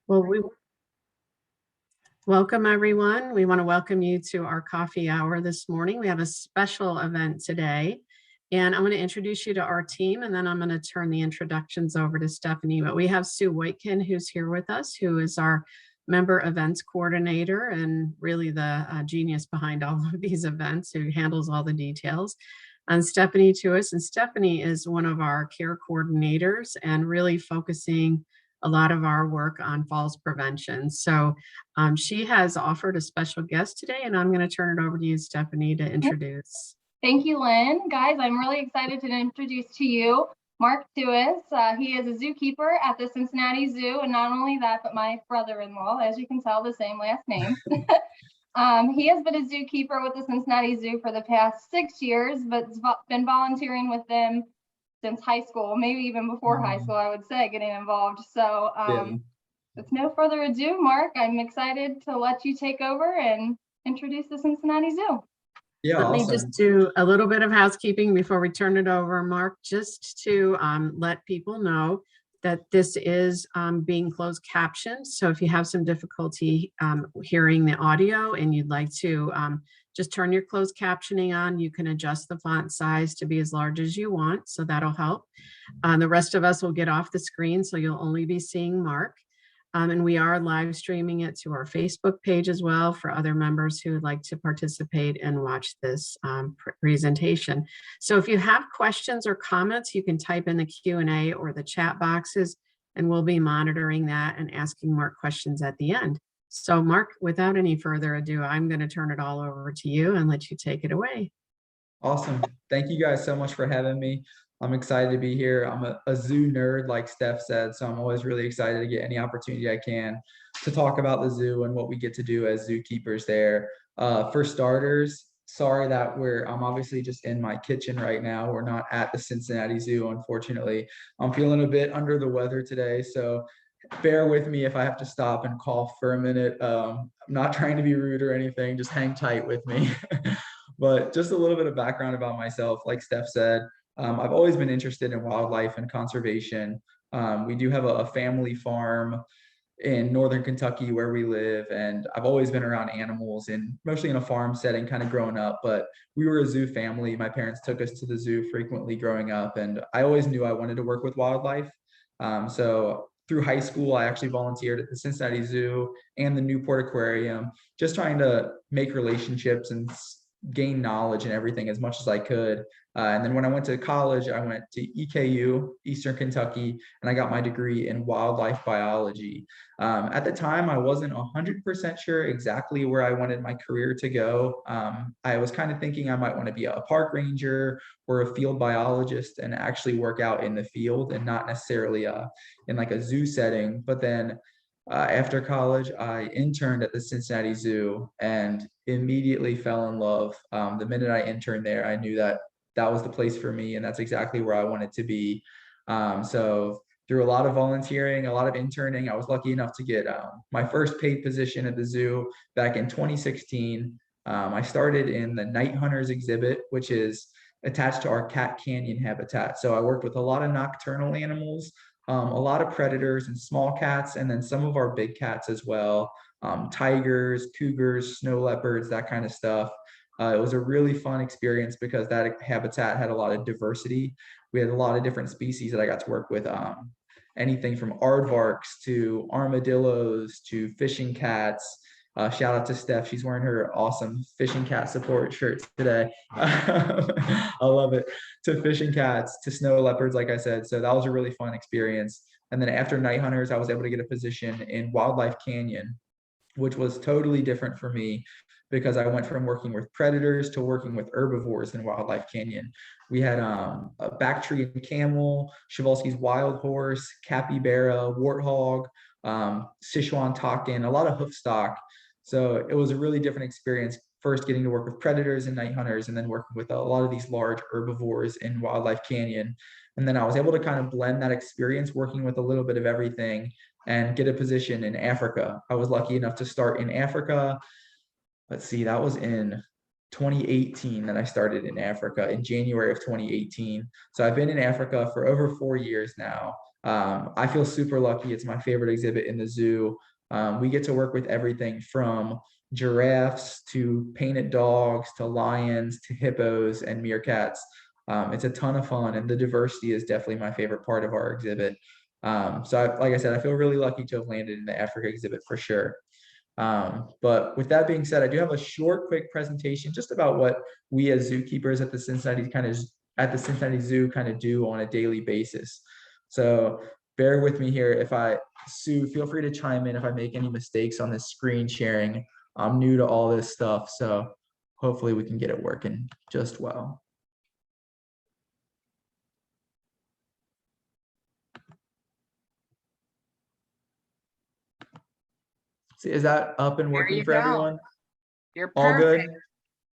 Well, we welcome everyone. We want to welcome you to our coffee hour this morning. We have a special event today, and I'm going to introduce you to our team, and then I'm going to turn the introductions over to Stephanie. But we have Sue Whitekin, who's here with us, who is our member events coordinator and really the genius behind all of these events, who handles all the details. And Stephanie Tewes, and Stephanie is one of our care coordinators and really focusing a lot of our work on falls prevention. So she has offered a special guest today, and I'm going to turn it over to you, Stephanie, to introduce. Thank you, Lynn. Guys, I'm really excited to introduce to you Mark Tewes. He is a zookeeper at the Cincinnati Zoo, and not only that, but my brother-in-law, as you can tell, the same last name. He has been a zookeeper with the Cincinnati Zoo for the past 6 years, but been volunteering with them since high school, maybe even before high school, I would say, getting involved. So with no further ado, Mark, I'm excited to let you take over and introduce the Cincinnati Zoo. Yeah, let me just do a little bit of housekeeping before we turn it over, Mark, just to let people know that this is being closed captioned. So if you have some difficulty hearing the audio and you'd like to just turn your closed captioning on, you can adjust the font size to be as large as you want. So that'll help. The rest of us will get off the screen, so you'll only be seeing Mark. And we are live streaming it to our Facebook page as well for other members who would like to participate and watch this presentation. So if you have questions or comments, you can type in the Q&A or the chat boxes, and we'll be monitoring that and asking more questions at the end. So Mark, without any further ado, I'm going to turn it all over to you and let you take it away. Awesome. Thank you guys so much for having me. I'm excited to be here. I'm a zoo nerd, like Steph said, so I'm always really excited to get any opportunity I can to talk about the zoo and what we get to do as zookeepers there. For starters, sorry that I'm obviously just in my kitchen right now. We're not at the Cincinnati Zoo, unfortunately. I'm feeling a bit under the weather today, so bear with me if I have to stop and cough for a minute. I'm not trying to be rude or anything, just hang tight with me. But just a little bit of background about myself, like Steph said, I've always been interested in wildlife and conservation. We do have a family farm in northern Kentucky where we live, and I've always been around animals and mostly in a farm setting kind of growing up, but we were a zoo family. My parents took us to the zoo frequently growing up, and I always knew I wanted to work with wildlife. So through high school, I actually volunteered at the Cincinnati Zoo and the Newport Aquarium, just trying to make relationships and gain knowledge and everything as much as I could. And then when I went to college, I went to EKU, Eastern Kentucky, and I got my degree in wildlife biology. At the time, I wasn't 100% sure exactly where I wanted my career to go. I was kind of thinking I might want to be a park ranger or a field biologist and actually work out in the field and not necessarily in like a zoo setting. But then after college, I interned at the Cincinnati Zoo and immediately fell in love. The minute I interned there, I knew that was the place for me, and that's exactly where I wanted to be. So through a lot of volunteering, a lot of interning, I was lucky enough to get my first paid position at the zoo back in 2016. I started in the Night Hunters exhibit, which is attached to our Cat Canyon habitat. So I worked with a lot of nocturnal animals, a lot of predators and small cats, and then some of our big cats as well, tigers, cougars, snow leopards, that kind of stuff. It was a really fun experience because that habitat had a lot of diversity. We had a lot of different species that I got to work with, anything from aardvarks to armadillos to fishing cats. Shout out to Steph. She's wearing her awesome fishing cat support shirt today. I love it. To fishing cats, to snow leopards, like I said. So that was a really fun experience. And then after Night Hunters, I was able to get a position in Wildlife Canyon, which was totally different for me because I went from working with predators to working with herbivores in Wildlife Canyon. We had a Bactrian camel, Przewalski's wild horse, capybara, warthog, Sichuan takin, a lot of hoofstock. So it was a really different experience, first getting to work with predators and night hunters, and then working with a lot of these large herbivores in Wildlife Canyon. And then I was able to kind of blend that experience working with a little bit of everything and get a position in Africa. I was lucky enough to start in Africa. Let's see, that was in 2018 that I started in Africa, in January of 2018. So I've been in Africa for over 4 years now. I feel super lucky. It's my favorite exhibit in the zoo. We get to work with everything from giraffes to painted dogs to lions to hippos and meerkats. It's a ton of fun, and the diversity is definitely my favorite part of our exhibit. Like I said, I feel really lucky to have landed in the Africa exhibit for sure. But with that being said, I do have a short, quick presentation just about what we as zookeepers at the Cincinnati Zoo kind of do on a daily basis. So bear with me here. Sue, feel free to chime in if I make any mistakes on this screen sharing. I'm new to all this stuff, so hopefully we can get it working just well. See, is that up and working for everyone? You're all perfect.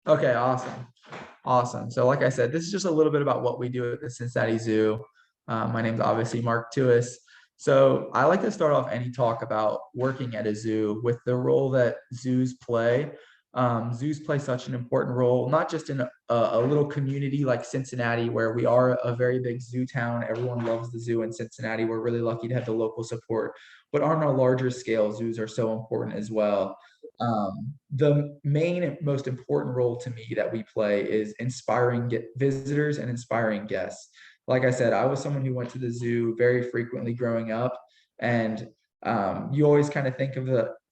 good? Okay, awesome. Awesome. So like I said, this is just a little bit about what we do at the Cincinnati Zoo. My name's obviously Mark Tewes. So I like to start off any talk about working at a zoo with the role that zoos play. Zoos play such an important role, not just in a little community like Cincinnati, where we are a very big zoo town. Everyone loves the zoo in Cincinnati. We're really lucky to have the local support, but on a larger scale, zoos are so important as well. The main and most important role to me that we play is inspiring visitors and inspiring guests. Like I said, I was someone who went to the zoo very frequently growing up, and you always kind of think of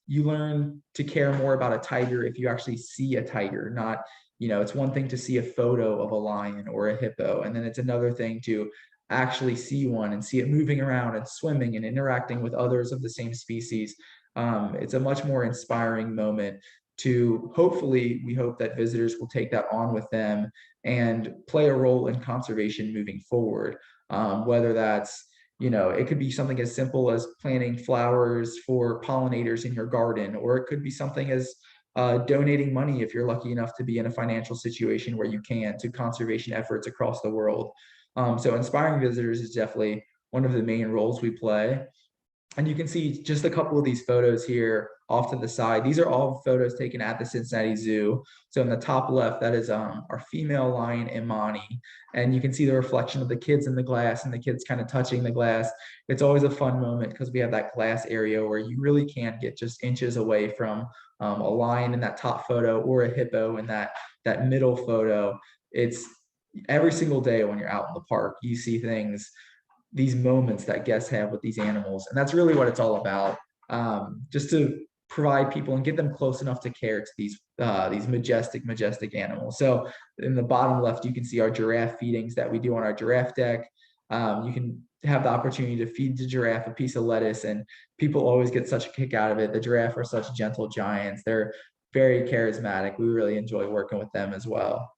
you learn to care more about a tiger if you actually see a tiger, not, it's one thing to see a photo of a lion or a hippo, and then it's another thing to actually see one and see it moving around and swimming and interacting with others of the same species. It's a much more inspiring moment to we hope that visitors will take that on with them and play a role in conservation moving forward. Whether that's, it could be something as simple as planting flowers for pollinators in your garden, or it could be something as donating money if you're lucky enough to be in a financial situation where you can, to conservation efforts across the world. So inspiring visitors is definitely one of the main roles we play. And you can see just a couple of these photos here off to the side. These are all photos taken at the Cincinnati Zoo. So in the top left, that is our female lion, Imani. And you can see the reflection of the kids in the glass and the kids kind of touching the glass. It's always a fun moment because we have that glass area where you really can't get just inches away from a lion in that top photo or a hippo in that middle photo. It's every single day when you're out in the park, you see these moments that guests have with these animals. And that's really what it's all about. Just to provide people and get them close enough to care to these majestic animals. So in the bottom left, you can see our giraffe feedings that we do on our giraffe deck. You can have the opportunity to feed the giraffe a piece of lettuce, and people always get such a kick out of it. The giraffe are such gentle giants. They're very charismatic. We really enjoy working with them as well.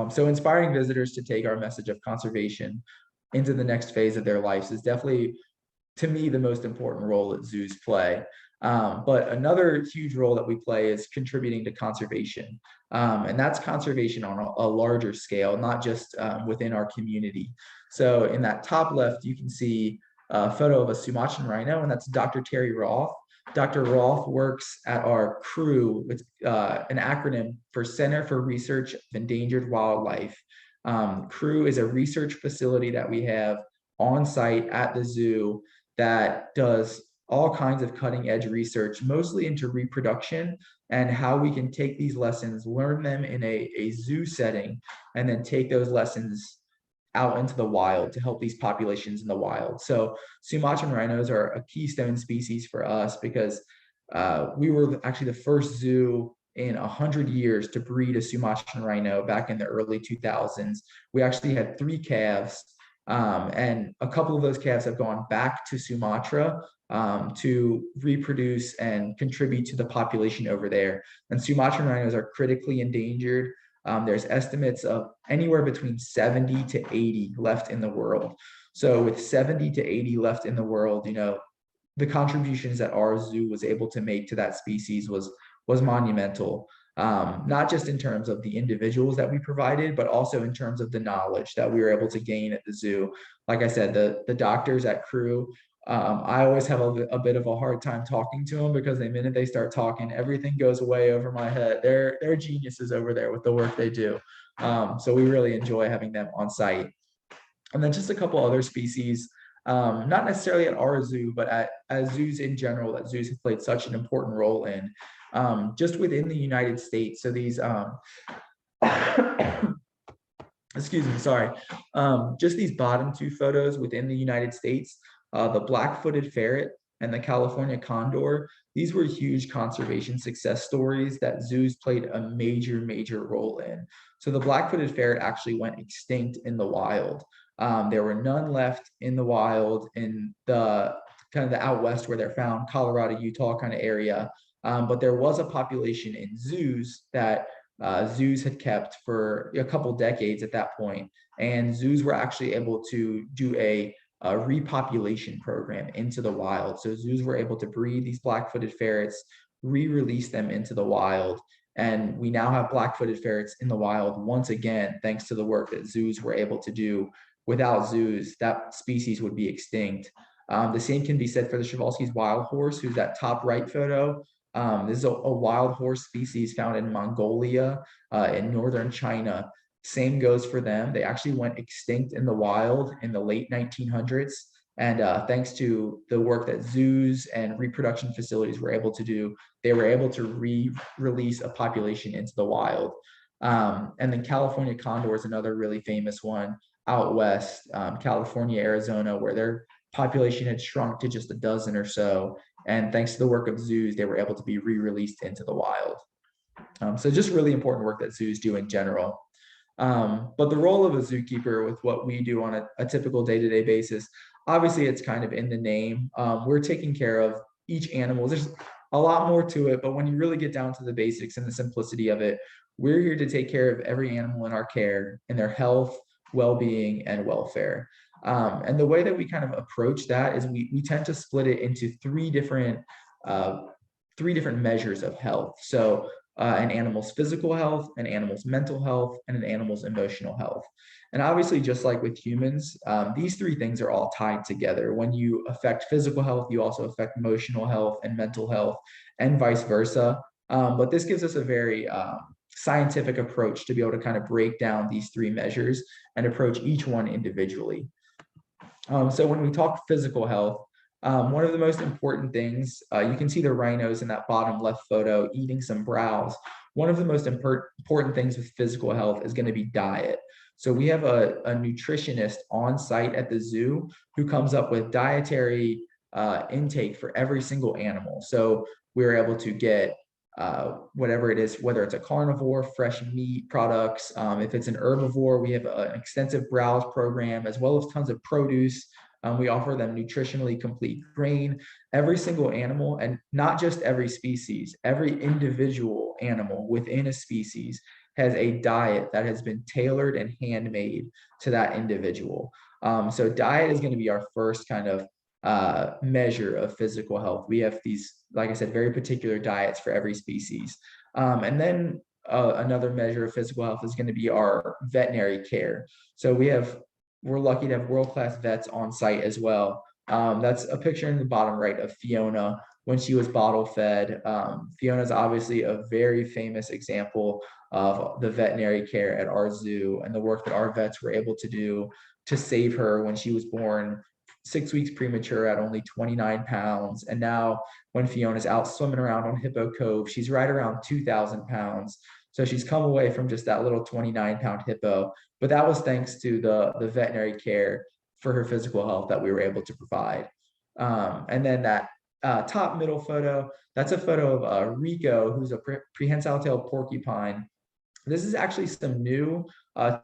So inspiring visitors to take our message of conservation into the next phase of their lives is definitely, to me, the most important role that zoos play. But another huge role that we play is contributing to conservation. And that's conservation on a larger scale, not just within our community. So in that top left, you can see a photo of a Sumatran rhino, and that's Dr. Terry Roth. Dr. Roth works at our CREW, with an acronym for Center for Research of Endangered Wildlife. CREW is a research facility that we have on site at the zoo that does all kinds of cutting edge research, mostly into reproduction and how we can take these lessons, learn them in a zoo setting, and then take those lessons out into the wild to help these populations in the wild. So Sumatran rhinos are a keystone species for us because we were actually the first zoo in 100 years to breed a Sumatran rhino back in the early 2000s. We actually had 3 calves, and a couple of those calves have gone back to Sumatra to reproduce and contribute to the population over there. And Sumatran rhinos are critically endangered. There's estimates of anywhere between 70 to 80 left in the world. So with 70 to 80 left in the world, the contributions that our zoo was able to make to that species was monumental, not just in terms of the individuals that we provided, but also in terms of the knowledge that we were able to gain at the zoo. Like I said, the doctors at CREW, I always have a bit of a hard time talking to them because the minute they start talking, everything goes way over my head. They're geniuses over there with the work they do. So we really enjoy having them on site. And then just a couple other species not necessarily at our zoo, but at zoos in general, that zoos have played such an important role in, just within the United States. So these, excuse me, sorry, just these bottom two photos within the United States, the black-footed ferret and the California condor, these were huge conservation success stories that zoos played a major role in. So the black-footed ferret actually went extinct in the wild. There were none left in the wild in the kind of the out west where they're found, Colorado, Utah kind of area. But there was a population in zoos that zoos had kept for a couple decades at that point, and zoos were actually able to do a repopulation program into the wild. So zoos were able to breed these black-footed ferrets, re-release them into the wild, and we now have black-footed ferrets in the wild once again, thanks to the work that zoos were able to do. Without zoos, that species would be extinct. The same can be said for the Przewalski's wild horse, who's that top right photo. This is a wild horse species found in Mongolia, in northern China. Same goes for them. They actually went extinct in the wild in the late 1900s. And thanks to the work that zoos and reproduction facilities were able to do, they were able to re-release a population into the wild. And then California condor is another really famous one out west, California, Arizona, where their population had shrunk to just a dozen or so. And thanks to the work of zoos, they were able to be re-released into the wild. So just really important work that zoos do in general. But the role of a zookeeper with what we do on a typical day-to-day basis, obviously it's kind of in the name. We're taking care of each animal. There's a lot more to it, but when you really get down to the basics and the simplicity of it, we're here to take care of every animal in our care and their health, well-being, and welfare. And the way that we kind of approach that is we tend to split it into three different measures of health. So an animal's physical health, an animal's mental health, and an animal's emotional health. And obviously, just like with humans, these three things are all tied together. When you affect physical health, you also affect emotional health and mental health, and vice versa. But this gives us a very scientific approach to be able to kind of break down these three measures and approach each one individually. So when we talk physical health, one of the most important things, you can see the rhinos in that bottom left photo eating some browse. One of the most important things with physical health is going to be diet. So we have a nutritionist on site at the zoo who comes up with dietary intake for every single animal. So we're able to get whatever it is, whether it's a carnivore, fresh meat products. If it's an herbivore, we have an extensive browse program, as well as tons of produce. We offer them nutritionally complete grain. Every single animal, and not just every species, every individual animal within a species has a diet that has been tailored and handmade to that individual. So diet is going to be our first kind of measure of physical health. We have these, like I said, very particular diets for every species. And then another measure of physical health is going to be our veterinary care. So we're lucky to have world-class vets on site as well. That's a picture in the bottom right of Fiona when she was bottle fed. Fiona is obviously a very famous example of the veterinary care at our zoo and the work that our vets were able to do to save her when she was born 6 weeks premature at only 29 pounds. And now when Fiona's out swimming around on Hippo Cove, she's right around 2,000 pounds. So she's come away from just that little 29-pound hippo. But that was thanks to the veterinary care for her physical health that we were able to provide. And then that top middle photo, that's a photo of Rico, who's a prehensile-tailed porcupine. This is actually some new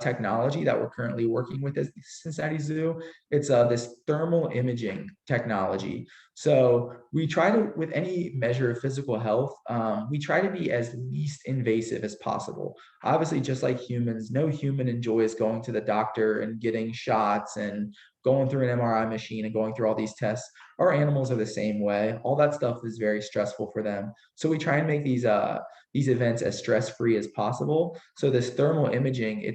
technology that we're currently working with at Cincinnati Zoo. It's this thermal imaging technology. So we try to, with any measure of physical health, we try to be as least invasive as possible. Obviously, just like humans, no human enjoys going to the doctor and getting shots and going through an MRI machine and going through all these tests. Our animals are the same way. All that stuff is very stressful for them. So we try and make these events as stress-free as possible. So this thermal imaging,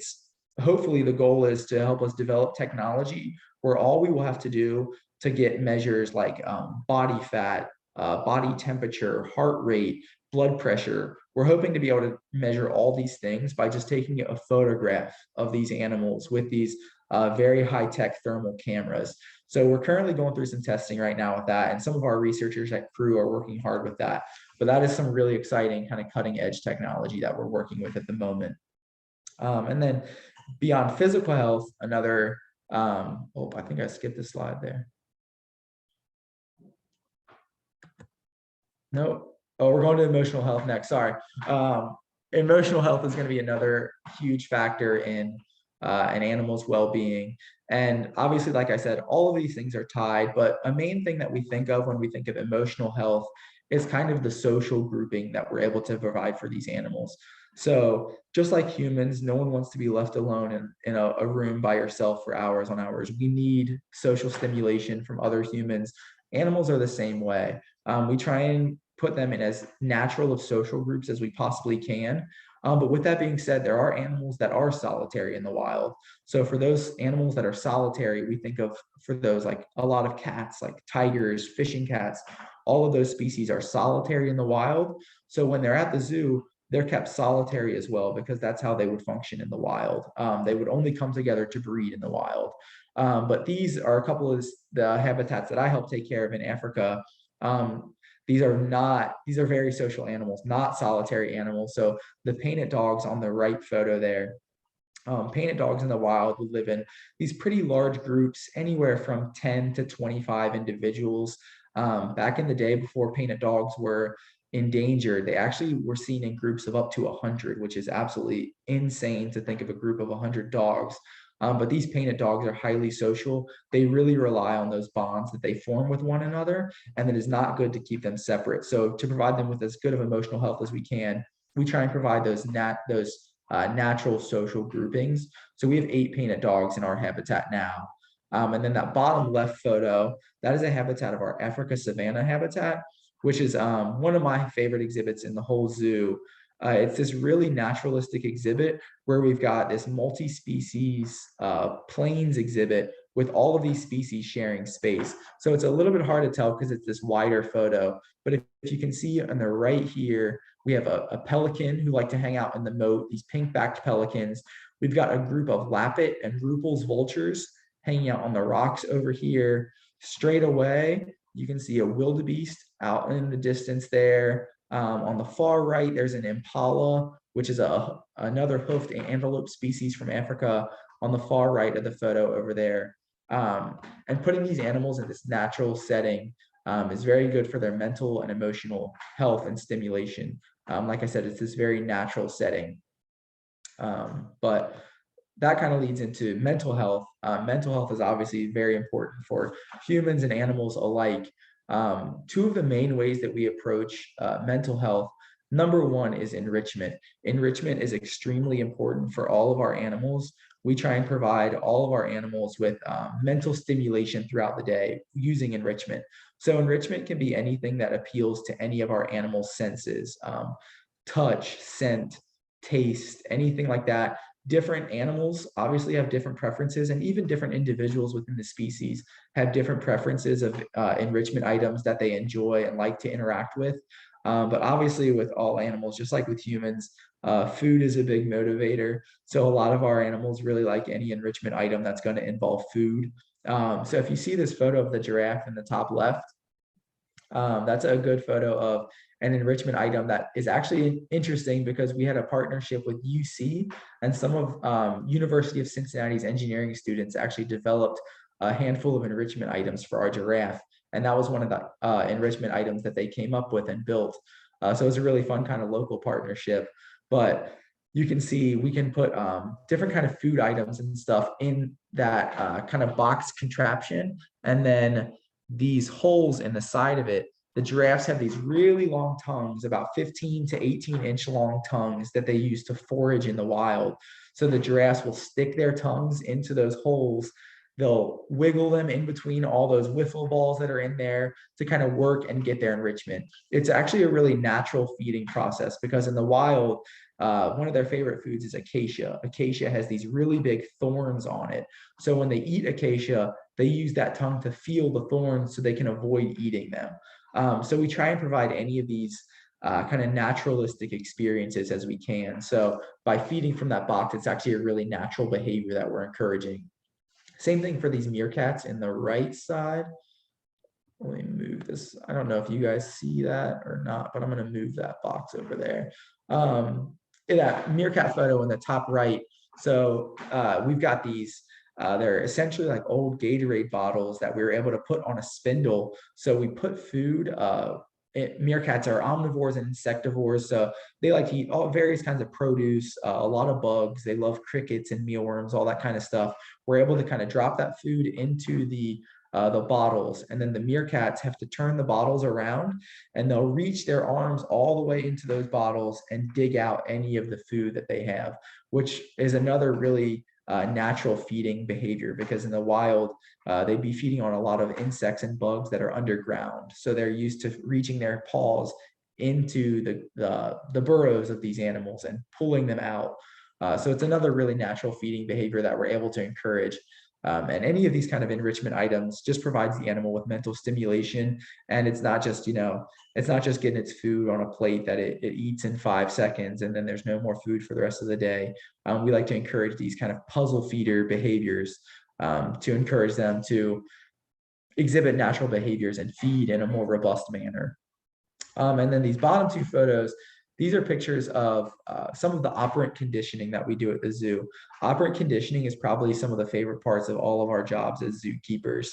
hopefully the goal is to help us develop technology where all we will have to do to get measures like body fat, body temperature, heart rate, blood pressure. We're hoping to be able to measure all these things by just taking a photograph of these animals with these very high-tech thermal cameras. So we're currently going through some testing right now with that, and some of our researchers at Crew are working hard with that. But that is some really exciting kind of cutting edge technology that we're working with at the moment. And then beyond physical health, another, oh, I think I skipped this slide there. Nope. Oh, we're going to emotional health next. Sorry. Emotional health is going to be another huge factor in an animal's well-being. And obviously, like I said, all of these things are tied, but a main thing that we think of when we think of emotional health is kind of the social grouping that we're able to provide for these animals. So just like humans, no one wants to be left alone in a room by yourself for hours on hours. We need social stimulation from other humans. Animals are the same way. We try and put them in as natural of social groups as we possibly can. But with that being said, there are animals that are solitary in the wild. So for those animals that are solitary, we think of for those like a lot of cats, like tigers, fishing cats, all of those species are solitary in the wild. So when they're at the zoo, they're kept solitary as well, because that's how they would function in the wild. They would only come together to breed in the wild. But these are a couple of the habitats that I help take care of in Africa. These are very social animals, not solitary animals. So the painted dogs on the right photo there, painted dogs in the wild would live in these pretty large groups, anywhere from 10 to 25 individuals. Back in the day, before painted dogs were endangered, they actually were seen in groups of up to 100, which is absolutely insane to think of a group of 100 dogs. But these painted dogs are highly social. They really rely on those bonds that they form with one another, and it is not good to keep them separate. So to provide them with as good of emotional health as we can, we try and provide those natural social groupings. So we have 8 painted dogs in our habitat now. And then that bottom left photo, that is a habitat of our Africa savanna habitat, which is one of my favorite exhibits in the whole zoo. It's this really naturalistic exhibit where we've got this multi-species plains exhibit with all of these species sharing space. So it's a little bit hard to tell because it's this wider photo, but if you can see on the right here, we have a pelican who like to hang out in the moat, these pink-backed pelicans. We've got a group of lappet and Rupel's vultures hanging out on the rocks over here. Straight away, you can see a wildebeest out in the distance there. On the far right, there's an impala, which is another hoofed antelope species from Africa on the far right of the photo over there. And putting these animals in this natural setting is very good for their mental and emotional health and stimulation. Like I said, it's this very natural setting. But that kind of leads into mental health. Mental health is obviously very important for humans and animals alike. 2 of the main ways that we approach mental health, number 1 is enrichment. Enrichment is extremely important for all of our animals. We try and provide all of our animals with mental stimulation throughout the day using enrichment. So enrichment can be anything that appeals to any of our animal senses, touch, scent, taste, anything like that. Different animals obviously have different preferences, and even different individuals within the species have different preferences of enrichment items that they enjoy and like to interact with. But obviously with all animals, just like with humans, food is a big motivator. So a lot of our animals really like any enrichment item that's going to involve food. So if you see this photo of the giraffe in the top left, that's a good photo of an enrichment item that is actually interesting because we had a partnership with UC, and some of University of Cincinnati's engineering students actually developed a handful of enrichment items for our giraffe. And that was one of the enrichment items that they came up with and built. So it was a really fun kind of local partnership. But you can see we can put different kind of food items and stuff in that kind of box contraption. And then these holes in the side of it, the giraffes have these really long tongues, about 15 to 18-inch long tongues that they use to forage in the wild. So the giraffes will stick their tongues into those holes. They'll wiggle them in between all those wiffle balls that are in there to kind of work and get their enrichment. It's actually a really natural feeding process because in the wild, one of their favorite foods is acacia. Acacia has these really big thorns on it. So when they eat acacia, they use that tongue to feel the thorns so they can avoid eating them. So we try and provide any of these kind of naturalistic experiences as we can. So by feeding from that box, it's actually a really natural behavior that we're encouraging. Same thing for these meerkats in the right side. Let me move this. I don't know if you guys see that or not, but I'm going to move that box over there. That meerkat photo in the top right. So we've got these, they're essentially like old Gatorade bottles that we were able to put on a spindle. So we put food, meerkats are omnivores and insectivores. So they like to eat all various kinds of produce, a lot of bugs. They love crickets and mealworms, all that kind of stuff. We're able to kind of drop that food into the bottles, and then the meerkats have to turn the bottles around, and they'll reach their arms all the way into those bottles and dig out any of the food that they have, which is another really natural feeding behavior, because in the wild, they'd be feeding on a lot of insects and bugs that are underground. So they're used to reaching their paws into the burrows of these animals and pulling them out. So it's another really natural feeding behavior that we're able to encourage. And any of these kind of enrichment items just provides the animal with mental stimulation. And it's not just, it's not just getting its food on a plate that it eats in 5 seconds and then there's no more food for the rest of the day. We like to encourage these kind of puzzle feeder behaviors to encourage them to exhibit natural behaviors and feed in a more robust manner. And then these bottom two photos, these are pictures of some of the operant conditioning that we do at the zoo. Operant conditioning is probably some of the favorite parts of all of our jobs as zookeepers.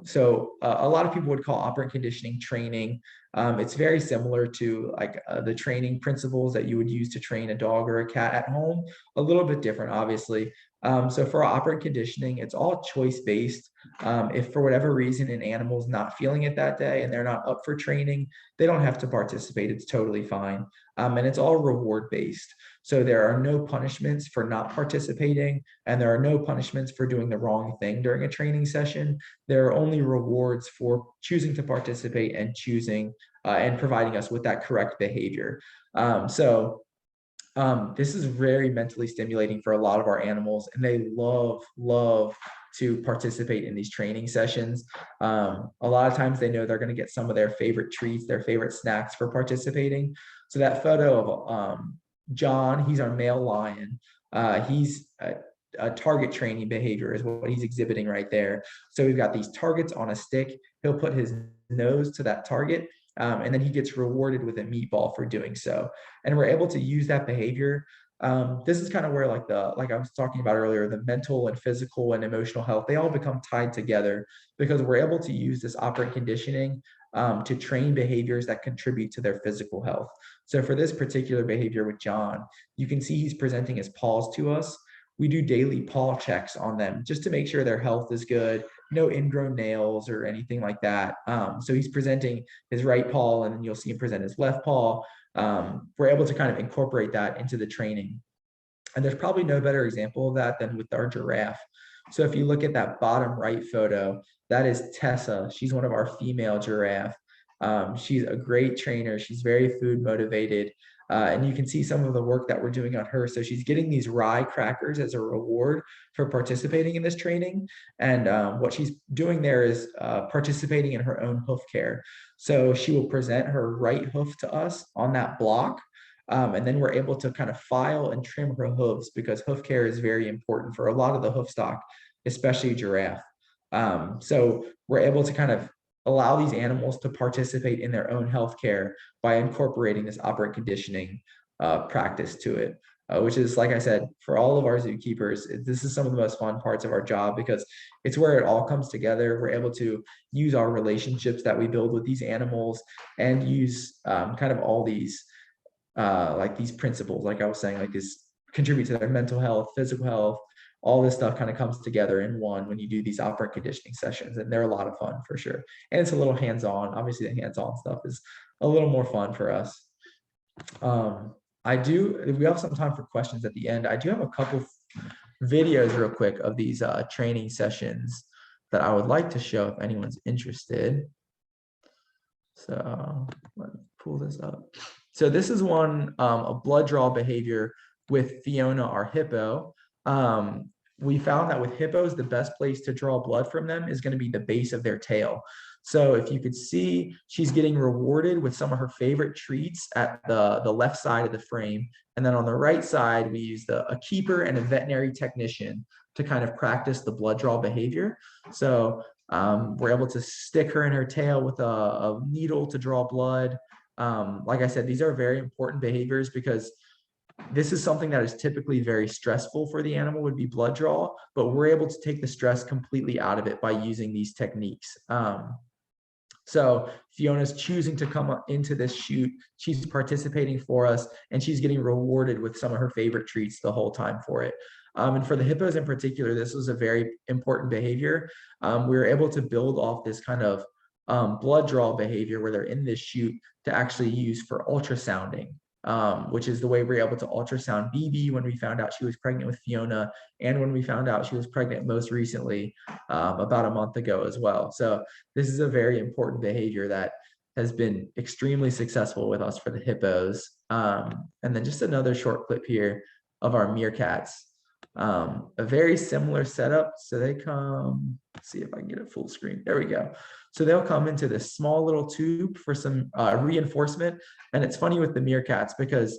So a lot of people would call operant conditioning training. It's very similar to like the training principles that you would use to train a dog or a cat at home, a little bit different, obviously. So for operant conditioning, it's all choice-based. If for whatever reason an animal's not feeling it that day and they're not up for training, they don't have to participate. It's totally fine. And it's all reward-based. So there are no punishments for not participating, and there are no punishments for doing the wrong thing during a training session. There are only rewards for choosing to participate and choosing and providing us with that correct behavior. This is very mentally stimulating for a lot of our animals, and they love to participate in these training sessions. A lot of times they know they're going to get some of their favorite treats, their favorite snacks for participating. So that photo of John, he's our male lion. He's a target training behavior is what he's exhibiting right there. So we've got these targets on a stick. He'll put his nose to that target, and then he gets rewarded with a meatball for doing so. And we're able to use that behavior. This is kind of where like I was talking about earlier, the mental and physical and emotional health, they all become tied together because we're able to use this operant conditioning to train behaviors that contribute to their physical health. So for this particular behavior with John, you can see he's presenting his paws to us. We do daily paw checks on them just to make sure their health is good, no ingrown nails or anything like that. So he's presenting his right paw, and then you'll see him present his left paw. We're able to kind of incorporate that into the training. And there's probably no better example of that than with our giraffe. So if you look at that bottom right photo, that is Tessa. She's one of our female giraffe. She's a great trainer. She's very food motivated. And you can see some of the work that we're doing on her. So she's getting these rye crackers as a reward for participating in this training. And what she's doing there is participating in her own hoof care. So she will present her right hoof to us on that block. And then we're able to kind of file and trim her hooves because hoof care is very important for a lot of the hoof stock, especially giraffe. So we're able to kind of allow these animals to participate in their own healthcare by incorporating this operant conditioning practice to it, which is, like I said, for all of our zookeepers, this is some of the most fun parts of our job because it's where it all comes together. We're able to use our relationships that we build with these animals and use kind of all these like these principles, like I was saying, like this contribute to their mental health, physical health. All this stuff kind of comes together in one when you do these operant conditioning sessions, and they're a lot of fun for sure. And it's a little hands-on. Obviously, the hands-on stuff is a little more fun for us. We have some time for questions at the end. I do have a couple videos real quick of these training sessions that I would like to show if anyone's interested. So let me pull this up. So this is one, a blood draw behavior with Fiona, our hippo. We found that with hippos, the best place to draw blood from them is going to be the base of their tail. So if you could see, she's getting rewarded with some of her favorite treats at the left side of the frame. And then on the right side, we use a keeper and a veterinary technician to kind of practice the blood draw behavior. So we're able to stick her in her tail with a needle to draw blood. Like I said, these are very important behaviors because this is something that is typically very stressful for the animal, would be blood draw, but we're able to take the stress completely out of it by using these techniques. So Fiona's choosing to come into this shoot. She's participating for us, and she's getting rewarded with some of her favorite treats the whole time for it. And for the hippos in particular, this was a very important behavior. We were able to build off this kind of blood draw behavior where they're in this shoot to actually use for ultrasounding, which is the way we were able to ultrasound BB when we found out she was pregnant with Fiona, and when we found out she was pregnant most recently about a month ago as well. So this is a very important behavior that has been extremely successful with us for the hippos. And then just another short clip here of our meerkats. A very similar setup. So they come, let's see if I can get it full screen. There we go. So they'll come into this small little tube for some reinforcement. And it's funny with the meerkats because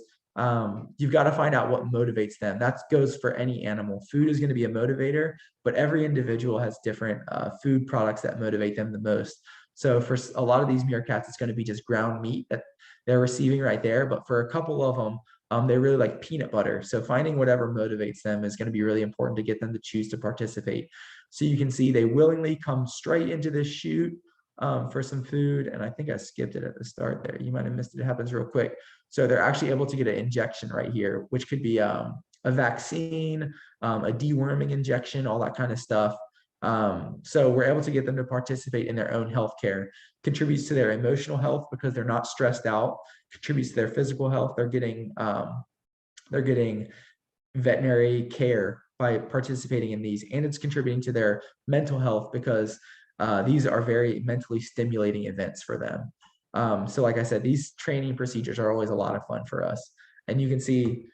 you've got to find out what motivates them. That goes for any animal. Food is going to be a motivator, but every individual has different food products that motivate them the most. So for a lot of these meerkats, it's going to be just ground meat that they're receiving right there. But for a couple of them, they really like peanut butter. So finding whatever motivates them is going to be really important to get them to choose to participate. So you can see they willingly come straight into this chute for some food. And I think I skipped it at the start there. You might have missed it. It happens real quick. So they're actually able to get an injection right here, which could be a vaccine, a deworming injection, all that kind of stuff. So we're able to get them to participate in their own healthcare. Contributes to their emotional health because they're not stressed out, contributes to their physical health. They're getting veterinary care by participating in these, and it's contributing to their mental health because these are very mentally stimulating events for them. So like I said, these training procedures are always a lot of fun for us. And you can see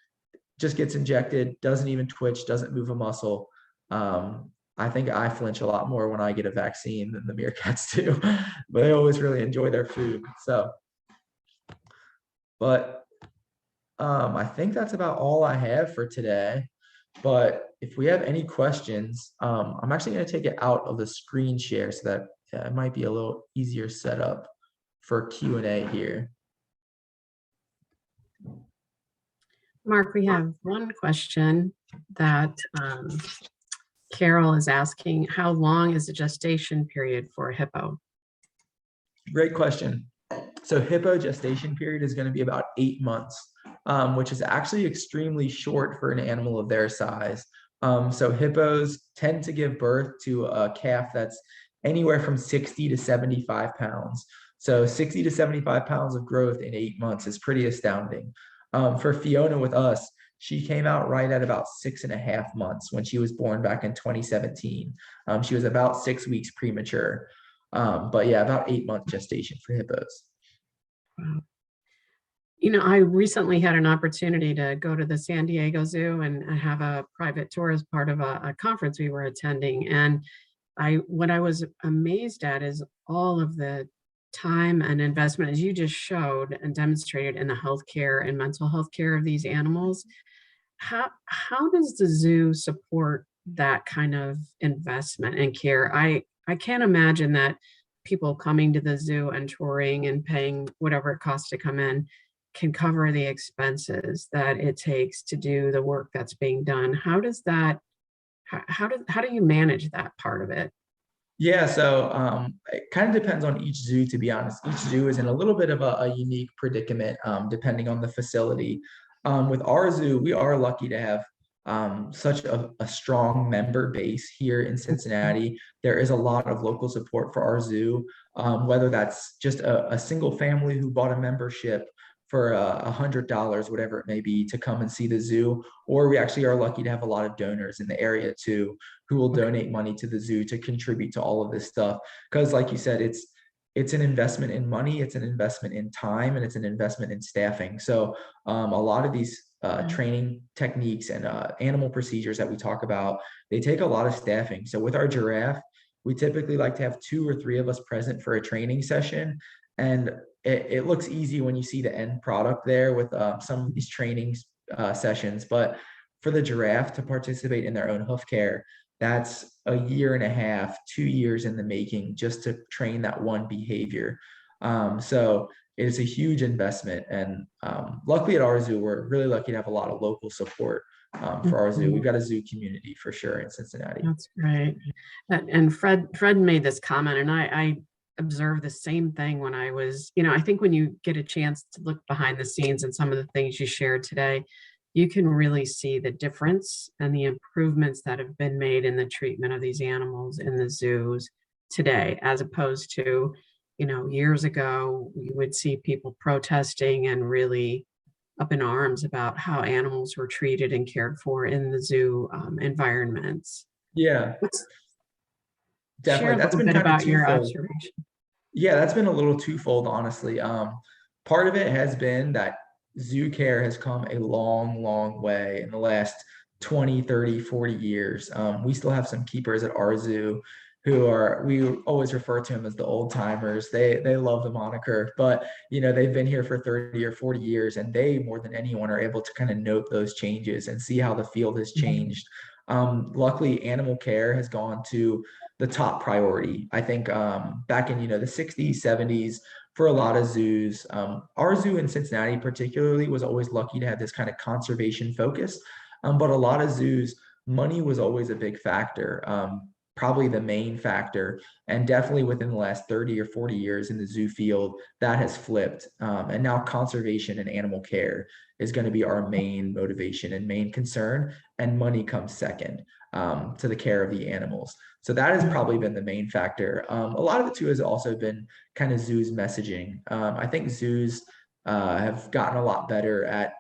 just gets injected, doesn't even twitch, doesn't move a muscle. I think I flinch a lot more when I get a vaccine than the meerkats do, but they always really enjoy their food. So, but I think that's about all I have for today. But if we have any questions, I'm actually going to take it out of the screen share so that it might be a little easier setup for Q&A here. Mark, we have one question that Carol is asking. How long is the gestation period for a hippo? Great question. So hippo gestation period is going to be about 8 months, which is actually extremely short for an animal of their size. So hippos tend to give birth to a calf that's anywhere from 60 to 75 pounds. So 60 to 75 pounds of growth in 8 months is pretty astounding. For Fiona with us, she came out right at about 6.5 months when she was born back in 2017. She was about 6 weeks premature. But yeah, about 8 month gestation for hippos. Wow. You know, I recently had an opportunity to go to the San Diego Zoo and have a private tour as part of a conference we were attending. And what I was amazed at is all of the time and investment, as you just showed and demonstrated, in the healthcare and mental health care of these animals. How does the zoo support that kind of investment and care? I can't imagine that people coming to the zoo and touring and paying whatever it costs to come in can cover the expenses that it takes to do the work that's being done. How does that, how do you manage that part of it? Yeah, so it kind of depends on each zoo, to be honest. Each zoo is in a little bit of a unique predicament, depending on the facility. With our zoo, we are lucky to have such a strong member base here in Cincinnati. There is a lot of local support for our zoo, whether that's just a single family who bought a membership for $100, whatever it may be, to come and see the zoo, or we actually are lucky to have a lot of donors in the area too, who will donate money to the zoo to contribute to all of this stuff. Because like you said, it's an investment in money, it's an investment in time, and it's an investment in staffing. So a lot of these training techniques and animal procedures that we talk about, they take a lot of staffing. So with our giraffe, we typically like to have 2 or 3 of us present for a training session. And it looks easy when you see the end product there with some of these training sessions. But for the giraffe to participate in their own hoof care, that's a year and a half, 2 years in the making just to train that one behavior. So it's a huge investment. And luckily at our zoo, we're really lucky to have a lot of local support for our zoo. We've got a zoo community for sure in Cincinnati. That's great. And Fred made this comment, and I observed the same thing when I was, I think when you get a chance to look behind the scenes and some of the things you shared today, you can really see the difference and the improvements that have been made in the treatment of these animals in the zoos today, as opposed to, years ago, you would see people protesting and really up in arms about how animals were treated and cared for in the zoo environments. Yeah, Share definitely. a That's little been bit kind of about your twofold. observation. Yeah, that's been a little twofold, honestly. Part of it has been that zoo care has come a long, long way in the last 20, 30, 40 years. We still have some keepers at our zoo who we always refer to them as the old timers. They love the moniker, but they've been here for 30 or 40 years, and they more than anyone are able to kind of note those changes and see how the field has changed. Luckily, animal care has gone to the top priority. I think back in the 60s, 70s, for a lot of zoos, our zoo in Cincinnati particularly was always lucky to have this kind of conservation focus. But a lot of zoos, money was always a big factor, probably the main factor. And definitely within the last 30 or 40 years in the zoo field, that has flipped. And now conservation and animal care is going to be our main motivation and main concern. And money comes second to the care of the animals. So that has probably been the main factor. A lot of it too has also been kind of zoos messaging. I think zoos have gotten a lot better at,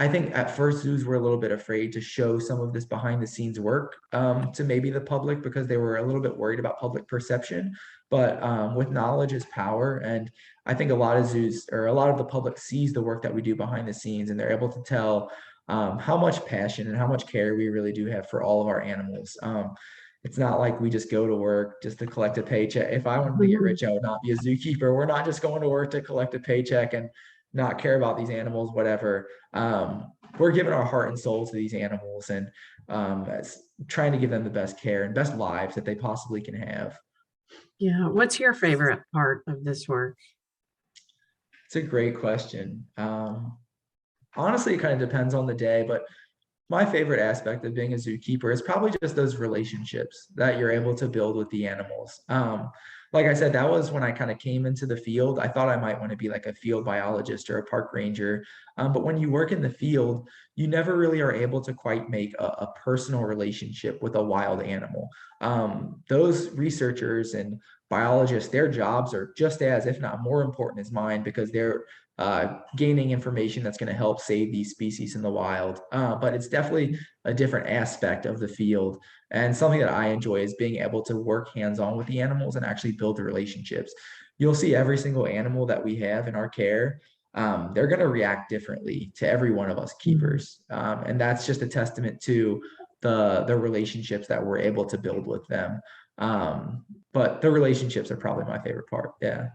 I think at first zoos were a little bit afraid to show some of this behind the scenes work to maybe the public because they were a little bit worried about public perception. But with knowledge is power. And I think a lot of zoos, or a lot of the public, sees the work that we do behind the scenes, and they're able to tell how much passion and how much care we really do have for all of our animals. It's not like we just go to work just to collect a paycheck. If I wanted to get rich, I would not be a zookeeper. We're not just going to work to collect a paycheck and not care about these animals, whatever. We're giving our heart and soul to these animals, and trying to give them the best care and best lives that they possibly can have. Yeah. What's your favorite part of this work? It's a great question. Honestly, it kind of depends on the day, but my favorite aspect of being a zookeeper is probably just those relationships that you're able to build with the animals. Like I said, that was when I kind of came into the field. I thought I might want to be like a field biologist or a park ranger. But when you work in the field, you never really are able to quite make a personal relationship with a wild animal. Those researchers and biologists, their jobs are just as, if not more important as mine, because they're gaining information that's going to help save these species in the wild. But it's definitely a different aspect of the field. And something that I enjoy is being able to work hands-on with the animals and actually build the relationships. You'll see every single animal that we have in our care, they're going to react differently to every one of us keepers. And that's just a testament to the relationships that we're able to build with them. But the relationships are probably my favorite part. Yeah.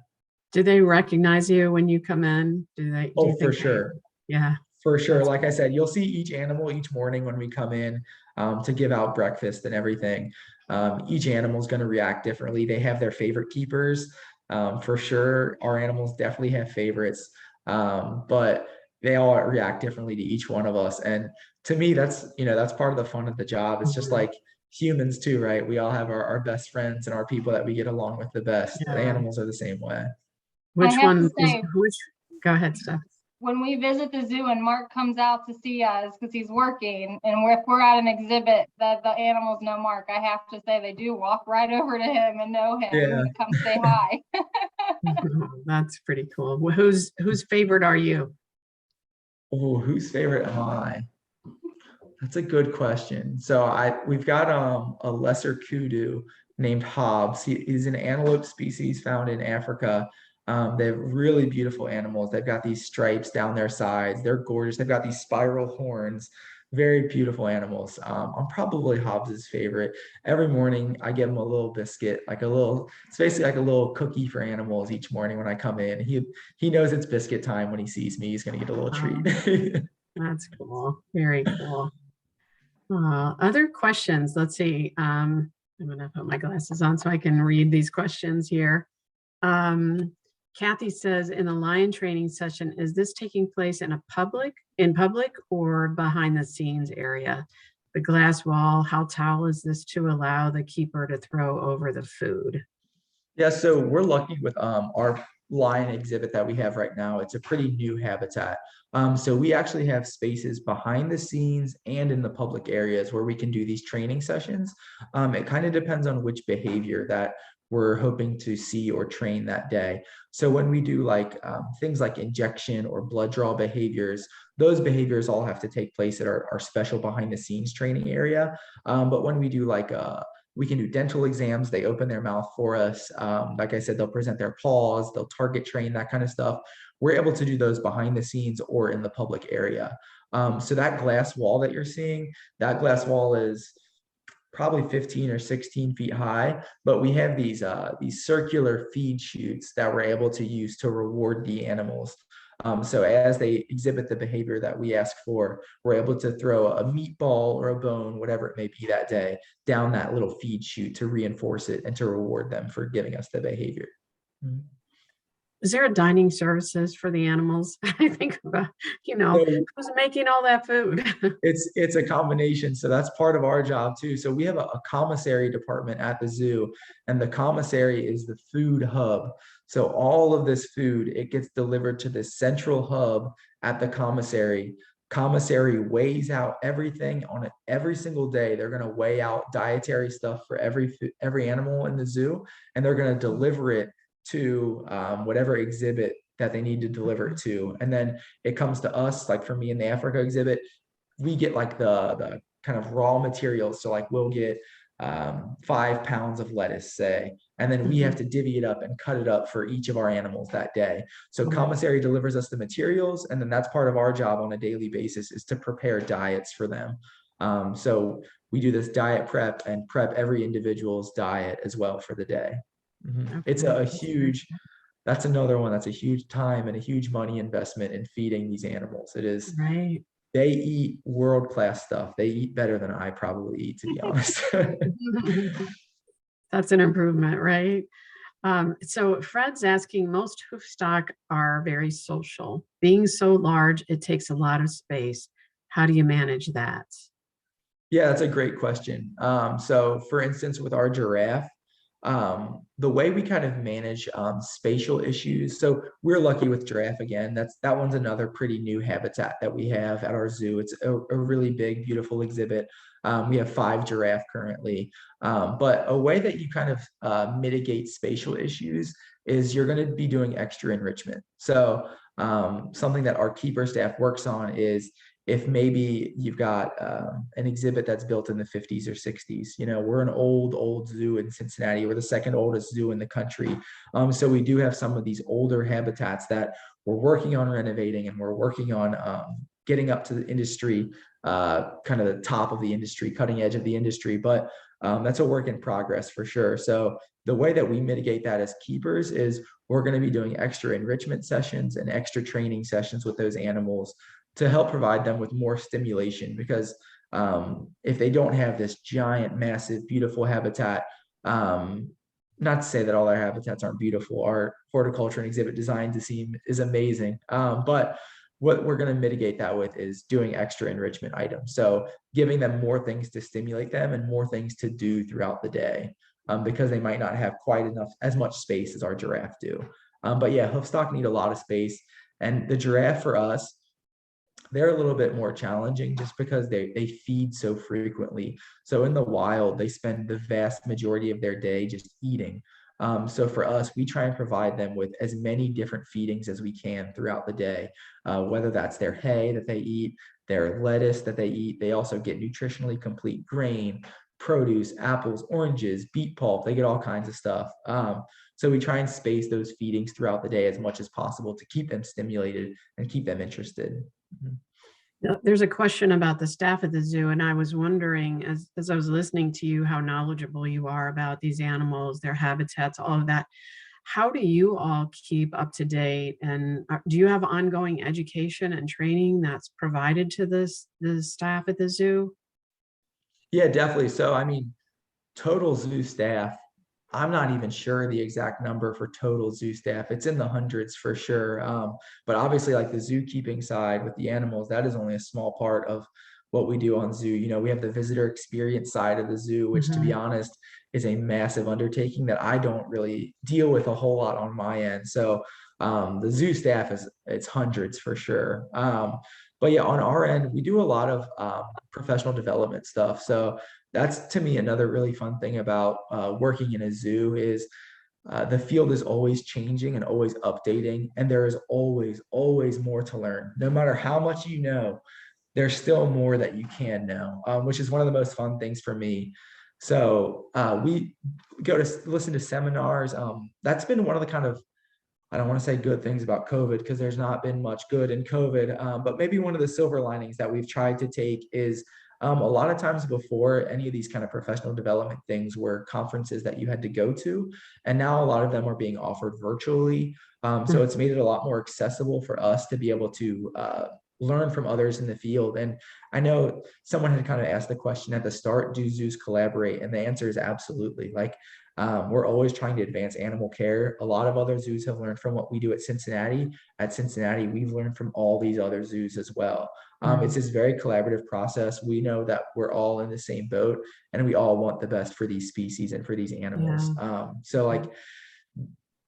Do they recognize you when you come in? Do Oh, you for think sure. Yeah. For sure. Like I said, you'll see each animal each morning when we come in to give out breakfast and everything. Each animal is going to react differently. They have their favorite keepers. For sure, our animals definitely have favorites, but they all react differently to each one of us. And to me, that's part of the fun of the job. It's just like humans too, right? We all have our best friends and our people that we get along with the best. Yeah. The animals are the same way. Which have one to say- go ahead, Steph. When we visit the zoo and Mark comes out to see us because he's working, and if we're at an exhibit that the animals know Mark, I have to say they do walk right over to him and know him and come say hi. That's pretty cool. Well, whose favorite are you? Oh, whose favorite am I? That's a good question. So we've got a lesser kudu named Hobbs. He's an antelope species found in Africa. They have really beautiful animals. They've got these stripes down their sides. They're gorgeous. They've got these spiral horns. Very beautiful animals. I'm probably Hobbs's favorite. Every morning I give him a little biscuit, it's basically like a little cookie for animals each morning when I come in. He knows it's biscuit time when he sees me. He's gonna get a little treat. That's cool. Very cool. Other questions? Let's see. I'm gonna put my glasses on so I can read these questions here. Kathy says, in the lion training session, is this taking place in public or behind the scenes area? The glass wall, how tall is this to allow the keeper to throw over the food? Yeah, so we're lucky with our lion exhibit that we have right now. It's a pretty new habitat. So we actually have spaces behind the scenes and in the public areas where we can do these training sessions. It kind of depends on which behavior that we're hoping to see or train that day. So when we do like things like injection or blood draw behaviors, those behaviors all have to take place at our special behind the scenes training area. But when we do like we can do dental exams. They open their mouth for us. Like I said, they'll present their paws, they'll target train, that kind of stuff. We're able to do those behind the scenes or in the public area. So that glass wall that you're seeing, that glass wall is probably 15 or 16 feet high, but we have these circular feed chutes that we're able to use to reward the animals. So as they exhibit the behavior that we ask for, we're able to throw a meatball or a bone, whatever it may be that day, down that little feed chute to reinforce it and to reward them for giving us the behavior. Is there a dining services for the animals? I think about, So who's making all that food? it's a combination. So that's part of our job too. So we have a commissary department at the zoo, and the commissary is the food hub. So all of this food, it gets delivered to this central hub at the commissary. Commissary weighs out everything on it every single day. They're going to weigh out dietary stuff for every animal in the zoo, and they're going to deliver it to whatever exhibit that they need to deliver it to. And then it comes to us, like for me in the Africa exhibit, we get like the kind of raw materials. So like we'll get 5 pounds of lettuce, say, and then we have to divvy it up and cut it up for each of our animals that day. So commissary delivers us the materials, and then that's part of our job on a daily basis is to prepare diets for them. So we do this diet prep and prep every individual's diet as well for the day. It's a huge, that's another one that's a huge time and a huge money investment in feeding these animals. It is, Right. they eat world-class stuff. They eat better than I probably eat, to be honest. That's an improvement, right? So Fred's asking, most hoofstock are very social. Being so large, it takes a lot of space. How do you manage that? Yeah, that's a great question. So for instance, with our giraffe, the way we kind of manage spatial issues. So we're lucky with giraffe again. That one's another pretty new habitat that we have at our zoo. It's a really big, beautiful exhibit. We have 5 giraffe currently. But a way that you kind of mitigate spatial issues is you're going to be doing extra enrichment. So something that our keeper staff works on is if maybe you've got an exhibit that's built in the 50s or 60s. We're an old zoo in Cincinnati. We're the second oldest zoo in the country. So we do have some of these older habitats that we're working on renovating, and we're working on getting up to the industry, kind of the top of the industry, cutting edge of the industry. But that's a work in progress for sure. So the way that we mitigate that as keepers is we're going to be doing extra enrichment sessions and extra training sessions with those animals to help provide them with more stimulation, because if they don't have this giant, massive, beautiful habitat, not to say that all our habitats aren't beautiful, our horticulture and exhibit design is amazing, but what we're going to mitigate that with is doing extra enrichment items. So giving them more things to stimulate them and more things to do throughout the day, because they might not have quite as much space as our giraffe do. But yeah, hoofstock need a lot of space, and the giraffe for us, they're a little bit more challenging just because they feed so frequently. So in the wild, they spend the vast majority of their day just eating. So for us, we try and provide them with as many different feedings as we can throughout the day, whether that's their hay that they eat, their lettuce that they eat. They also get nutritionally complete grain, produce, apples, oranges, beet pulp. They get all kinds of stuff. So we try and space those feedings throughout the day as much as possible to keep them stimulated and keep them interested. Now, there's a question about the staff at the zoo, and I was wondering, as I was listening to you, how knowledgeable you are about these animals, their habitats, all of that. How do you all keep up to date? And do you have ongoing education and training that's provided to the staff at the zoo? Yeah, definitely. So, I mean, total zoo staff, I'm not even sure the exact number for total zoo staff. It's in the hundreds for sure. But obviously, like the zookeeping side with the animals, that is only a small part of what we do on zoo. You know, we have the visitor experience side of the zoo, which to be Mhm. honest is a massive undertaking that I don't really deal with a whole lot on my end. So the zoo staff is it's hundreds for sure. But yeah, on our end, we do a lot of professional development stuff. So that's to me another really fun thing about working in a zoo is the field is always changing and always updating, and there is always more to learn. No matter how much you know, there's still more that you can know, which is one of the most fun things for me. So we go to listen to seminars. That's been one of the kind of, I don't want to say good things about COVID because there's not been much good in COVID. But maybe one of the silver linings that we've tried to take is a lot of times before any of these kind of professional development things were conferences that you had to go to. And now a lot of them are being offered virtually. So it's made it a lot more accessible for us to be able to learn from others in the field. And I know someone had kind of asked the question at the start, do zoos collaborate? And the answer is absolutely. Like we're always trying to advance animal care. A lot of other zoos have learned from what we do at Cincinnati. At Cincinnati, we've learned from all these other zoos as well. It's this very collaborative process. We know that we're all in the same boat and we all want the best for these species and for these animals. So like,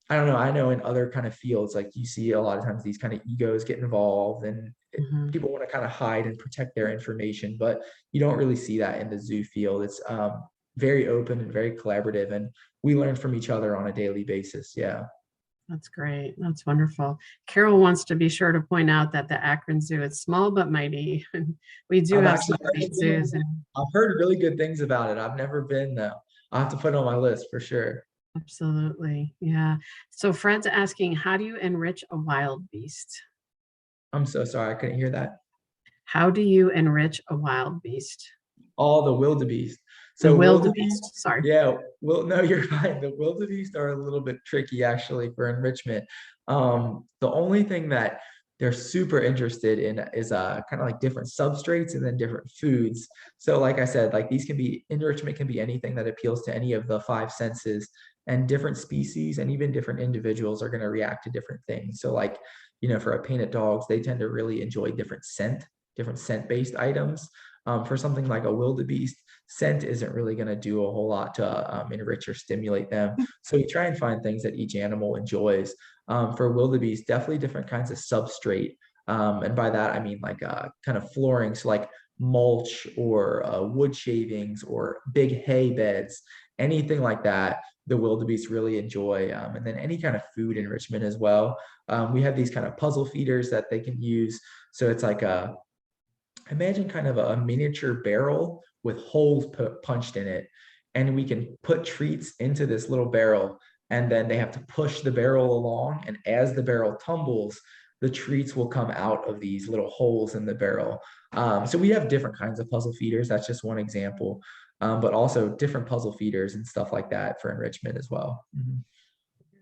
I don't know. I know in other kind of fields, like you see a lot of times these kind of egos get involved and Mhm. people want to kind of hide and protect their information, but you don't really see that in the zoo field. It's very open and very collaborative, and we learn from each other on a daily basis. Yeah. That's great. That's wonderful. Carol wants to be sure to point out that the Akron Zoo is small but mighty. We do I've have actually some great zoos, and I've heard really good things about it. I've never been though. I'll have to put it on my list for sure. absolutely, yeah. So Fred's asking, how do you enrich a wild beast? I'm so sorry. I couldn't hear that. How do you enrich a wild beast? All the wildebeest. The So wildebeest, wildebeest, sorry. yeah, well, no, you're fine. The wildebeest are a little bit tricky actually for enrichment. The only thing that they're super interested in is kind of like different substrates and then different foods. So like I said, like these can be enrichment can be anything that appeals to any of the five senses, and different species and even different individuals are going to react to different things. So like, you know, for a painted dogs, they tend to really enjoy different scent based items. For something like a wildebeest, scent isn't really going to do a whole lot to enrich or stimulate them. So we try and find things that each animal enjoys. For wildebeest, definitely different kinds of substrate. And by that, I mean like kind of flooring, so like mulch or wood shavings or big hay beds, anything like that. The wildebeest really enjoy, and then any kind of food enrichment as well. We have these kind of puzzle feeders that they can use. So it's like a imagine kind of a miniature barrel with holes punched in it. And we can put treats into this little barrel, and then they have to push the barrel along. And as the barrel tumbles, the treats will come out of these little holes in the barrel. So we have different kinds of puzzle feeders. That's just one example, but also different puzzle feeders and stuff like that for enrichment as well.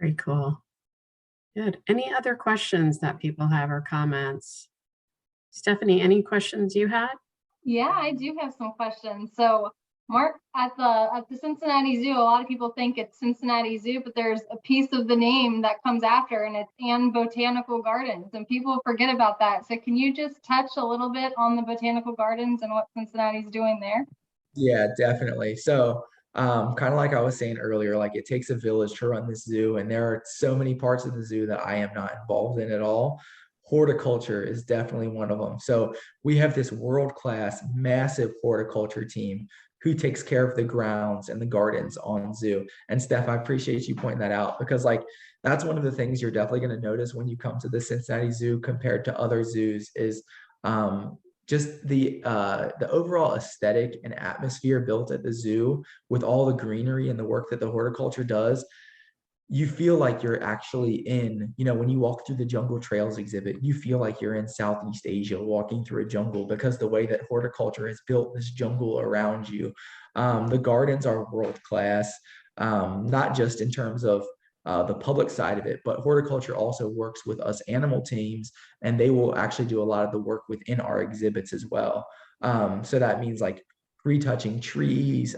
Very cool. Good. Any other questions that people have or comments? Stephanie, any questions you had? Yeah, I do have some questions. So Mark, at the Cincinnati Zoo, a lot of people think it's Cincinnati Zoo, but there's a piece of the name that comes after, and it's and Botanical Gardens, and people forget about that. So can you just touch a little bit on the Botanical Gardens and what Cincinnati's doing there? Yeah, definitely. So, kind of like I was saying earlier, like it takes a village to run this zoo, and there are so many parts of the zoo that I am not involved in at all. Horticulture is definitely one of them. So, we have this world-class, massive horticulture team who takes care of the grounds and the gardens on zoo. And Steph, I appreciate you pointing that out because, like, that's one of the things you're definitely going to notice when you come to the Cincinnati Zoo compared to other zoos is just the overall aesthetic and atmosphere built at the zoo with all the greenery and the work that the horticulture does. You feel like you're actually in, you know, when you walk through the jungle trails exhibit, you feel like you're in Southeast Asia walking through a jungle because the way that horticulture has built this jungle around you. The gardens are world class, not just in terms of the public side of it, but horticulture also works with us animal teams, and they will actually do a lot of the work within our exhibits as well. So that means like retouching trees,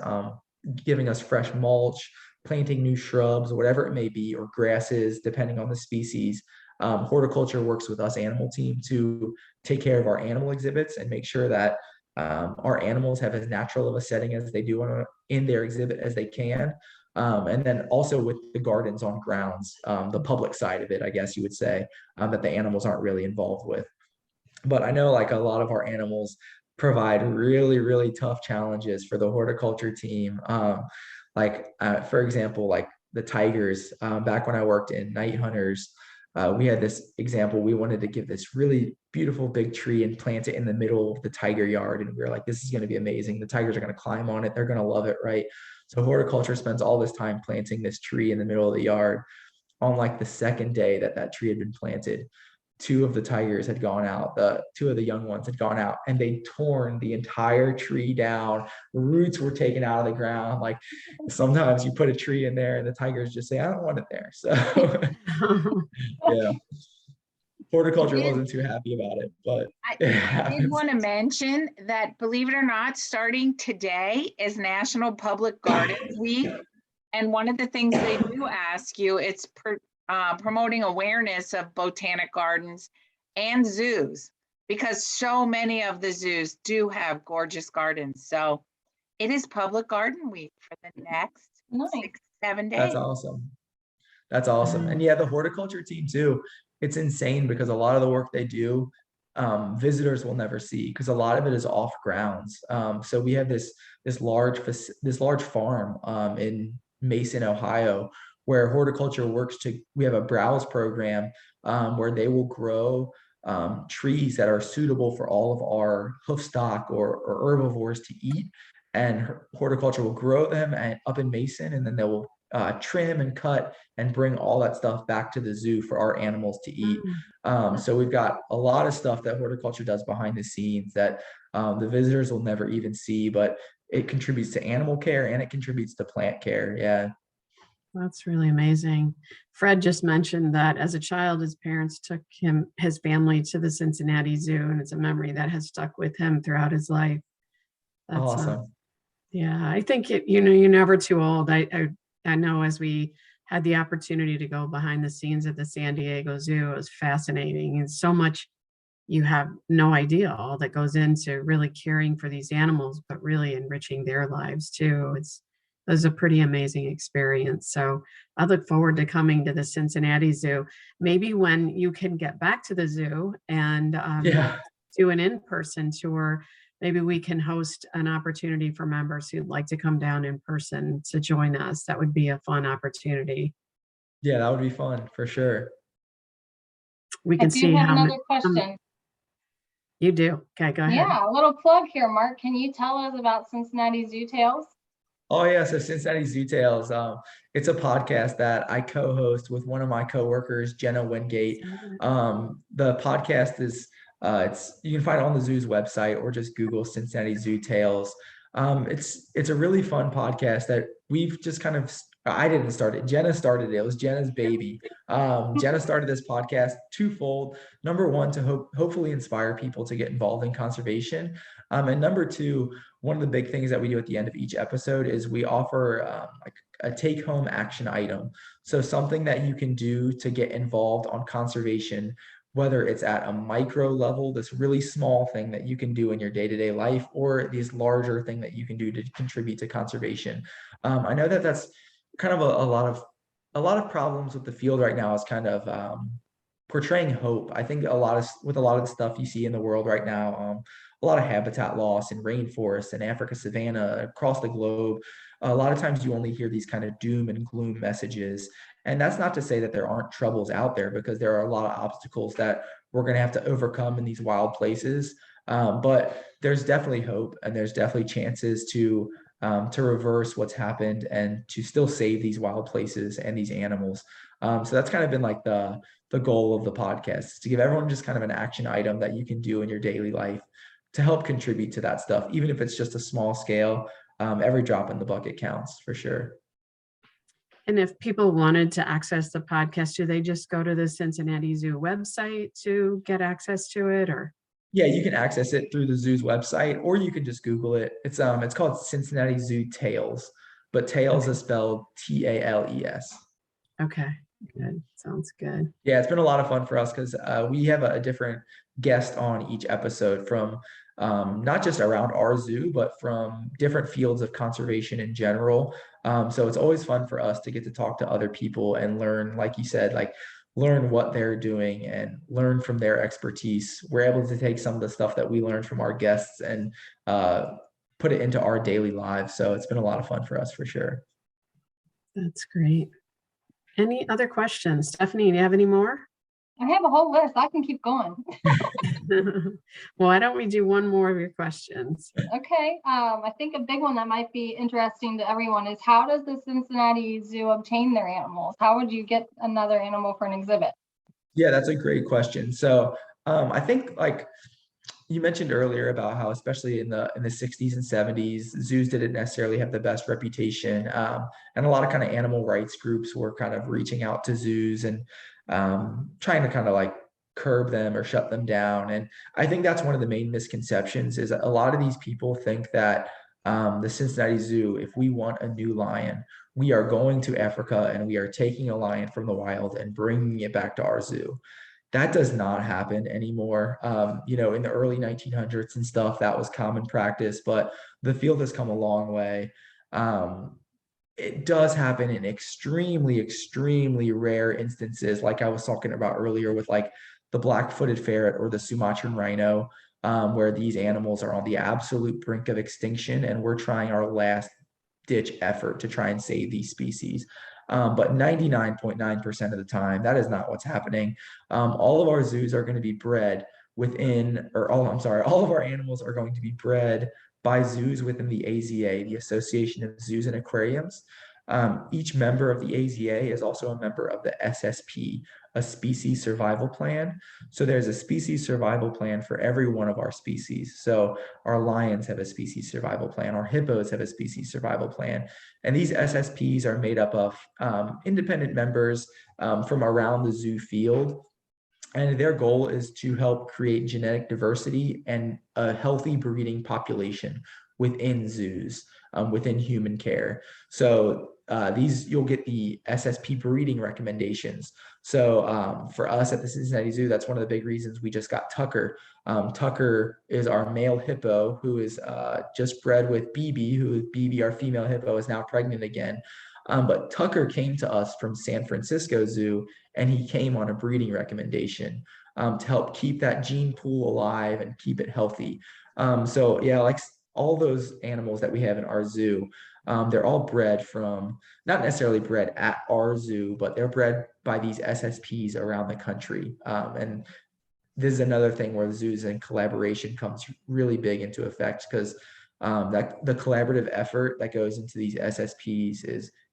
giving us fresh mulch, planting new shrubs, whatever it may be, or grasses, depending on the species. Horticulture works with us animal team to take care of our animal exhibits and make sure that our animals have as natural of a setting as they do in their exhibit as they can. And then also with the gardens on grounds, the public side of it, I guess you would say, that the animals aren't really involved with. But I know like a lot of our animals provide really, really tough challenges for the horticulture team. For example, like the tigers, back when I worked in night hunters, we had this example. We wanted to give this really beautiful big tree and plant it in the middle of the tiger yard. And we were like, this is going to be amazing. The tigers are going to climb on it. They're going to love it, right? So horticulture spends all this time planting this tree in the middle of the yard. On like the second day that that tree had been planted, two of the tigers had gone out, two of the young ones had gone out, and they torn the entire tree down. Roots were taken out of the ground. Like sometimes you put a tree in there and the tigers just say, I don't want it there. So yeah, horticulture wasn't too happy about it, but I did want to mention that, believe it or not, starting today is National Public Gardens Week. And one of the things they do ask you, it's promoting awareness of botanic gardens and zoos, because so many of the zoos do have gorgeous gardens. So it is Public Garden Week for the next 6-7 days. That's awesome. That's awesome. And yeah, the horticulture team too, it's insane because a lot of the work they do, visitors will never see because a lot of it is off grounds. So we have this large farm in Mason, Ohio, where horticulture works we have a browse program where they will grow trees that are suitable for all of our hoofstock or herbivores to eat. And horticulture will grow them up in Mason, and then they will trim and cut and bring all that stuff back to the zoo for our animals to eat. So we've got a lot of stuff that horticulture does behind the scenes that the visitors will never even see, but it contributes to animal care and it contributes to plant care. Yeah. That's really amazing. Fred just mentioned that as a child, his parents took his family to the Cincinnati Zoo, and it's a memory that has stuck with him throughout his life. That's awesome. Yeah, I think you're never too old. I know as we had the opportunity to go behind the scenes at the San Diego Zoo, it was fascinating, and so much you have no idea all that goes into really caring for these animals, but really enriching their lives too. It was a pretty amazing experience. So I look forward to coming to the Cincinnati Zoo. Maybe when you can get back to the zoo and do an in-person tour, maybe we can host an opportunity for members who'd like to come down in person to join us. That would be a fun opportunity. Yeah, that would be fun for sure. We can see how another question. You do. Okay, go ahead. Yeah, a little plug here, Mark. Can you tell us about Cincinnati Zoo Tales? Oh yeah, so Cincinnati Zoo Tales. It's a podcast that I co-host with one of my coworkers, Jenna Wingate. The podcast is you can find it on the zoo's website or just Google Cincinnati Zoo Tales. It's a really fun podcast that we've just kind of, I didn't start it. Jenna started it. It was Jenna's baby. Jenna started this podcast twofold. Number one, to hopefully inspire people to get involved in conservation. And number two, one of the big things that we do at the end of each episode is we offer like a take-home action item. So something that you can do to get involved on conservation, whether it's at a micro level, this really small thing that you can do in your day-to-day life, or this larger thing that you can do to contribute to conservation. I know that that's kind of a lot of problems with the field right now is kind of portraying hope. I think with a lot of the stuff you see in the world right now, a lot of habitat loss in rainforests and Africa savanna across the globe. A lot of times you only hear these kind of doom and gloom messages. And that's not to say that there aren't troubles out there, because there are a lot of obstacles that we're going to have to overcome in these wild places. But there's definitely hope, and there's definitely chances to reverse what's happened and to still save these wild places and these animals. So that's kind of been like the goal of the podcast, is to give everyone just kind of an action item that you can do in your daily life to help contribute to that stuff, even if it's just a small scale. Every drop in the bucket counts for sure. And if people wanted to access the podcast, do they just go to the Cincinnati Zoo website to get access to it, or? Yeah, you can access it through the zoo's website, or you can just Google it. It's called Cincinnati Zoo Tales, but Tales is spelled Tales. Okay, good. Sounds good. Yeah, it's been a lot of fun for us because we have a different guest on each episode from not just around our zoo, but from different fields of conservation in general. So it's always fun for us to get to talk to other people and learn, like you said, like learn what they're doing and learn from their expertise. We're able to take some of the stuff that we learned from our guests and put it into our daily lives. So it's been a lot of fun for us for sure. That's great. Any other questions? Stephanie, do you have any more? I have a whole list. I can keep going. Well, why don't we do one more of your questions? Okay. I think a big one that might be interesting to everyone is, how does the Cincinnati Zoo obtain their animals? How would you get another animal for an exhibit? Yeah, that's a great question. So I think like you mentioned earlier about how, especially in the 60s and 70s, zoos didn't necessarily have the best reputation, and a lot of kind of animal rights groups were kind of reaching out to zoos and trying to kind of like curb them or shut them down. And I think that's one of the main misconceptions is a lot of these people think that the Cincinnati Zoo, if we want a new lion, we are going to Africa and we are taking a lion from the wild and bringing it back to our zoo. That does not happen anymore. In the early 1900s and stuff, that was common practice, but the field has come a long way. It does happen in extremely, extremely rare instances, like I was talking about earlier with like the black-footed ferret or the Sumatran rhino, where these animals are on the absolute brink of extinction, and we're trying our last ditch effort to try and save these species. But 99.9% of the time, that is not what's happening. All of our zoos are going to be bred all of our animals are going to be bred by zoos within the AZA, the Association of Zoos and Aquariums. Each member of the AZA is also a member of the SSP, a species survival plan. So there's a species survival plan for every one of our species. So our lions have a species survival plan, our hippos have a species survival plan. And these SSPs are made up of independent members from around the zoo field. And their goal is to help create genetic diversity and a healthy breeding population within zoos, within human care. So you'll get the SSP breeding recommendations. So for us at the Cincinnati Zoo, that's one of the big reasons we just got Tucker. Tucker is our male hippo who is just bred with BB, our female hippo, is now pregnant again. But Tucker came to us from San Francisco Zoo, and he came on a breeding recommendation to help keep that gene pool alive and keep it healthy. So yeah, like all those animals that we have in our zoo, they're all bred from, not necessarily bred at our zoo, but they're bred by these SSPs around the country. And this is another thing where the zoos and collaboration comes really big into effect, because that the collaborative effort that goes into these SSPs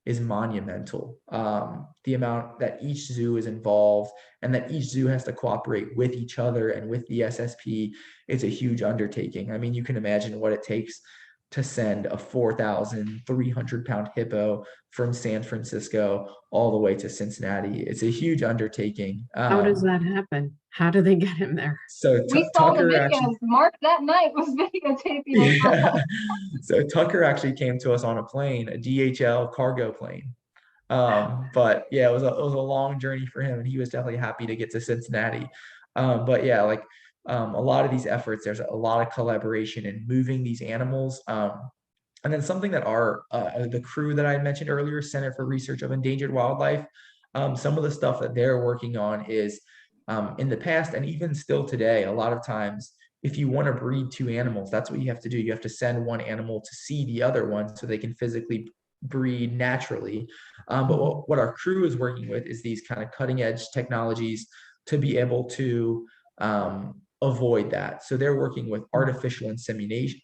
is monumental. The amount that each zoo is involved and that each zoo has to cooperate with each other and with the SSP, it's a huge undertaking. I mean, you can imagine what it takes to send a 4,300-pound hippo from San Francisco all the way to Cincinnati. It's a huge undertaking. How does that happen? How do they get him there? So We saw the Tucker videos. actually, Mark that night was videotaping. yeah. So Tucker actually came to us on a plane, a DHL cargo plane. But yeah, it was a long journey for him, and he was definitely happy to get to Cincinnati. But yeah, like a lot of these efforts, there's a lot of collaboration in moving these animals. And then something that the crew that I mentioned earlier, Center for Research of Endangered Wildlife, some of the stuff that they're working on is in the past and even still today, a lot of times, if you want to breed two animals, that's what you have to do. You have to send one animal to see the other one so they can physically breed naturally. But what our crew is working with is these kind of cutting edge technologies to be able to avoid that. So they're working with artificial insemination,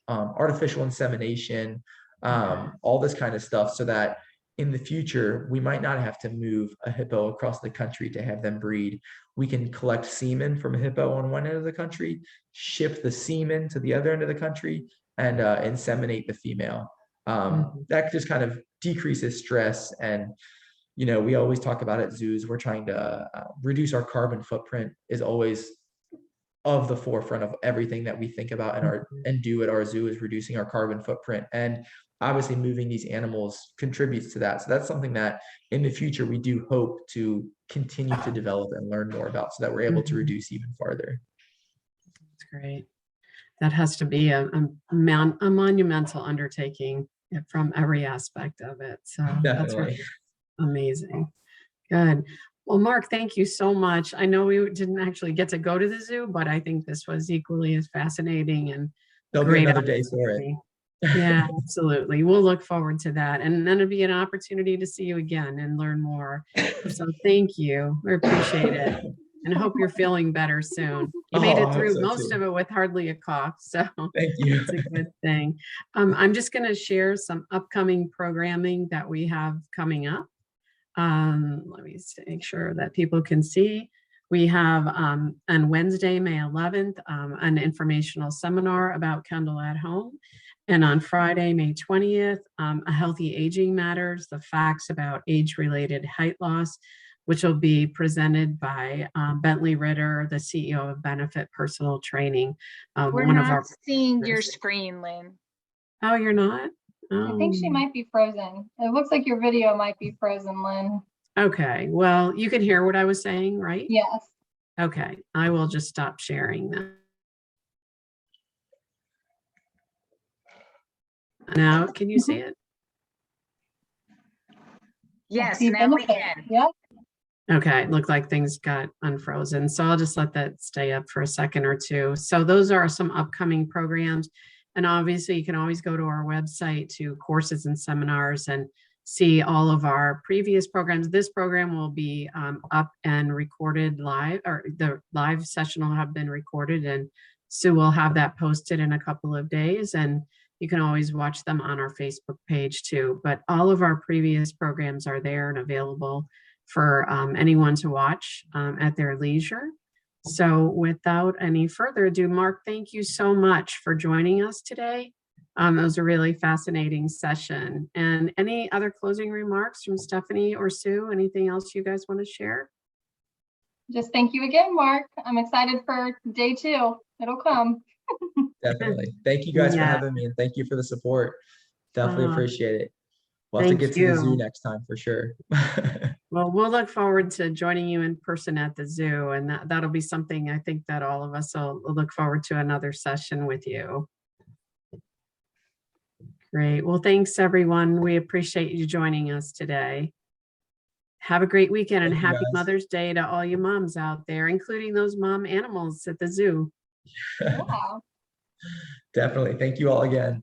all this kind of stuff, so that in the future, we might not have to move a hippo across the country to have them breed. We can collect semen from a hippo on one end of the country, ship the semen to the other end of the country, and inseminate the female. That just kind of decreases stress. And, we always talk about at zoos, we're trying to reduce our carbon footprint is always of the forefront of everything that we think about and do at our zoo is reducing our carbon footprint. And obviously moving these animals contributes to that. So that's something that in the future we do hope to continue to develop and learn more about so that we're able to reduce even farther. That's great. That has to be a monumental undertaking from every aspect of it. So that's Definitely. really amazing. Good. Well, Mark, thank you so much. I know we didn't actually get to go to the zoo, but I think this was equally as fascinating and There'll be great another day for it. opportunity. Yeah, absolutely. We'll look forward to that. And then it'll be an opportunity to see you again and learn more. So thank you. We appreciate it. And I hope you're feeling better soon. You made Oh, it I hope through so most too. of it with hardly a cough. So Thank you. it's a good thing. I'm just going to share some upcoming programming that we have coming up. Let me make sure that people can see. We have on Wednesday, May 11th, an informational seminar about Kendal at Home. And on Friday, May 20th, a Healthy Aging Matters, the facts about age-related height loss, which will be presented by Bentley Ritter, the CEO of Benefit Personal Training. We're one of not our seeing your screen, Lynn. Oh, you're not? I think she might be frozen. It looks like your video might be frozen, Lynn. Okay, well, you can hear what I was saying, right? Yes. Okay, I will just stop sharing that. Now, can you see it? Yes, See now we benefit. can. Yep. Okay, it looked like things got unfrozen. So I'll just let that stay up for a second or two. So those are some upcoming programs. And obviously you can always go to our website to courses and seminars and see all of our previous programs. This program will be up and recorded live, or the live session will have been recorded, and Sue will have that posted in a couple of days. And you can always watch them on our Facebook page too. But all of our previous programs are there and available for anyone to watch at their leisure. So without any further ado, Mark, thank you so much for joining us today. It was a really fascinating session. And any other closing remarks from Stephanie or Sue? Anything else you guys want to share? Just thank you again, Mark. I'm excited for day 2. It'll come. Definitely. Thank you guys for Yeah. having me, and thank you for the support. Definitely appreciate it. We'll have to Thank get to the zoo you. next time for sure. Well, we'll look forward to joining you in person at the zoo, and that'll be something I think that all of us will look forward to, another session with you. Great. Well, thanks everyone. We appreciate you joining us today. Have a great weekend and Thank you, happy guys. Mother's Day to all you moms out there, including those mom animals at the zoo. Yeah. Definitely. Thank you all again.